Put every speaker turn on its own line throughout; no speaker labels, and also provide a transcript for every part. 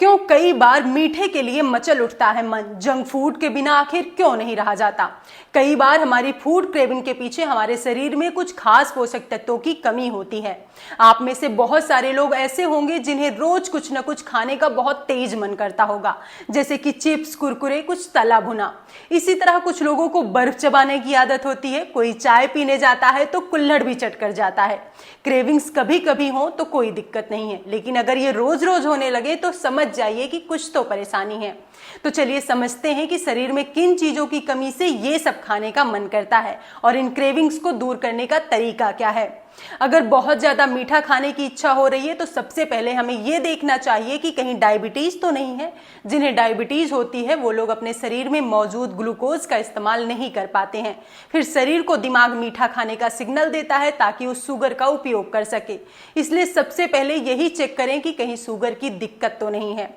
क्यों कई बार मीठे के लिए मचल उठता है मन, जंक फूड के बिना आखिर क्यों नहीं रहा जाता। कई बार हमारी फूड क्रेविंग के पीछे हमारे शरीर में कुछ खास पोषक तत्वों की कमी होती है। आप में से बहुत सारे लोग ऐसे होंगे जिन्हें रोज कुछ न कुछ खाने का बहुत तेज मन करता होगा, जैसे कि चिप्स, कुरकुरे, कुछ तला भुना। इसी तरह कुछ लोगों को बर्फ चबाने की आदत होती है, कोई चाय पीने जाता है तो कुल्हड़ भी चट कर जाता है। क्रेविंग्स कभी कभी हो तो कोई दिक्कत नहीं है, लेकिन अगर ये रोज रोज होने लगे तो समझ जाइए कि कुछ तो परेशानी है। तो चलिए समझते हैं कि शरीर में किन चीजों की कमी से ये सब खाने का मन करता है और इन क्रेविंग्स को दूर करने का तरीका क्या है। अगर बहुत ज्यादा मीठा खाने की इच्छा हो रही है तो सबसे पहले हमें यह देखना चाहिए कि कहीं डायबिटीज तो नहीं है। जिन्हें डायबिटीज होती है वो लोग अपने शरीर में मौजूद ग्लूकोज का इस्तेमाल नहीं कर पाते हैं। फिर शरीर को दिमाग मीठा खाने का सिग्नल देता है ताकि उस शुगर का उपयोग कर सके। इसलिए सबसे पहले यही चेक करें कि कहीं शुगर की दिक्कत तो नहीं है।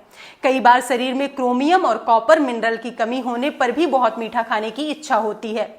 कई बार शरीर में क्रोमियम और कॉपर मिनरल की कमी होने पर भी बहुत मीठा खाने की इच्छा होती है।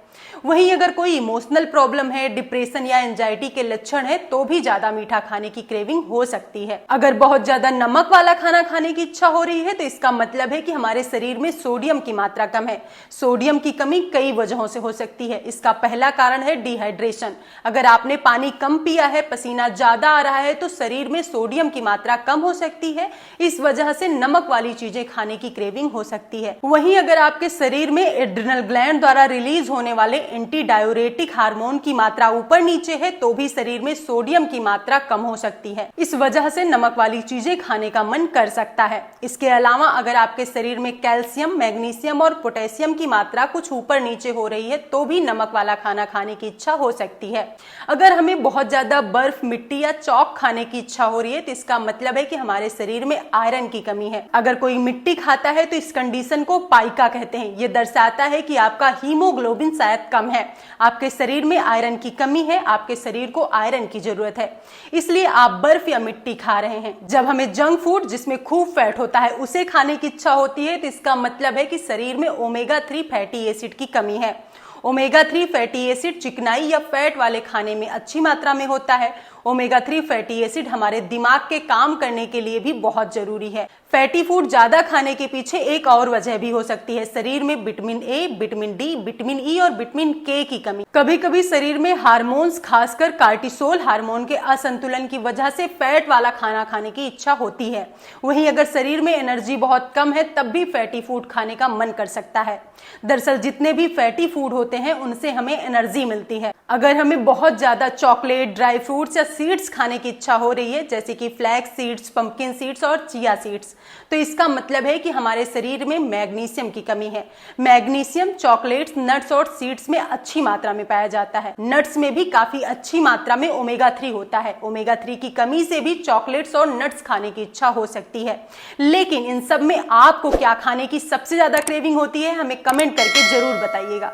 वहीं अगर कोई इमोशनल प्रॉब्लम है, डिप्रेशन या एंजाइटी के लक्षण है तो भी ज्यादा मीठा खाने की क्रेविंग हो सकती है। अगर बहुत ज्यादा नमक वाला खाना खाने की इच्छा हो रही है तो इसका मतलब है कि हमारे शरीर में सोडियम की मात्रा कम है। सोडियम की कमी कई वजहों से हो सकती है। इसका पहला कारण है डिहाइड्रेशन। अगर आपने पानी कम पिया है, पसीना ज्यादा आ रहा है तो शरीर में सोडियम की मात्रा कम हो सकती है। इस वजह से नमक वाली चीजें खाने की क्रेविंग हो सकती है। वहीं अगर आपके शरीर में एड्रिनल ग्लैंड द्वारा रिलीज होने वाले एंटी डायूरेटिक हार्मोन की मात्रा ऊपर नीचे है तो भी शरीर में सोडियम की मात्रा कम हो सकती है। इस वजह से नमक वाली चीजें खाने का मन कर सकता है। इसके अलावा अगर आपके शरीर में कैल्शियम, मैग्नीशियम और पोटेशियम की मात्रा कुछ ऊपर नीचे हो रही है तो भी नमक वाला खाना खाने की इच्छा हो सकती है। अगर हमें बहुत ज्यादा बर्फ, मिट्टी या चौक खाने की इच्छा हो रही है तो इसका मतलब है कि हमारे शरीर में आयरन की कमी है। अगर कोई मिट्टी खाता है तो इस कंडीशन को पाइका कहते हैं। ये दर्शाता है कि आपका हीमोग्लोबिन शायद कम है, आपके शरीर में आयरन की कमी है, आपके शरीर को आयरन की जरूरत है, इसलिए आप बर्फ या मिट्टी खा रहे हैं। जब हमें जंक फूड जिसमें खूब फैट होता है उसे खाने की इच्छा होती है तो इसका मतलब है कि शरीर में ओमेगा 3 फैटी एसिड की कमी है। ओमेगा 3 फैटी एसिड चिकनाई या फैट वाले खाने में अच्छी मात्रा में होता है। ओमेगा 3 फैटी एसिड हमारे दिमाग के काम करने के लिए भी बहुत जरूरी है। फैटी फूड ज्यादा खाने के पीछे एक और वजह भी हो सकती है, शरीर में vitamin A, vitamin D, vitamin E और विटामिन के की कमी। कभी कभी शरीर में हार्मोन्स, खासकर कार्टिसोल हार्मोन के असंतुलन की वजह से फैट वाला खाना खाने की इच्छा होती है। वहीं अगर शरीर में एनर्जी बहुत कम है तब भी फैटी फूड खाने का मन कर सकता है। दरअसल जितने भी फैटी फूड होते हैं उनसे हमें एनर्जी मिलती है। अगर हमें बहुत ज्यादा चॉकलेट, ड्राई फ्रूट्स या सीड्स खाने की इच्छा हो रही है, जैसे कि फ्लैक्स सीड्स, पंपकिन सीड्स और चिया सीड्स, तो इसका मतलब है कि हमारे शरीर में मैग्नीशियम की कमी है। मैग्नीशियम चॉकलेट्स, नट्स और सीड्स में अच्छी मात्रा में पाया जाता है। नट्स में भी काफी अच्छी मात्रा में ओमेगा 3 होता है। ओमेगा 3 की कमी से भी चॉकलेट्स और नट्स खाने की इच्छा हो सकती है। लेकिन इन सब में आपको क्या खाने की सबसे ज्यादा क्रेविंग होती है, हमें कमेंट करके जरूर बताइएगा।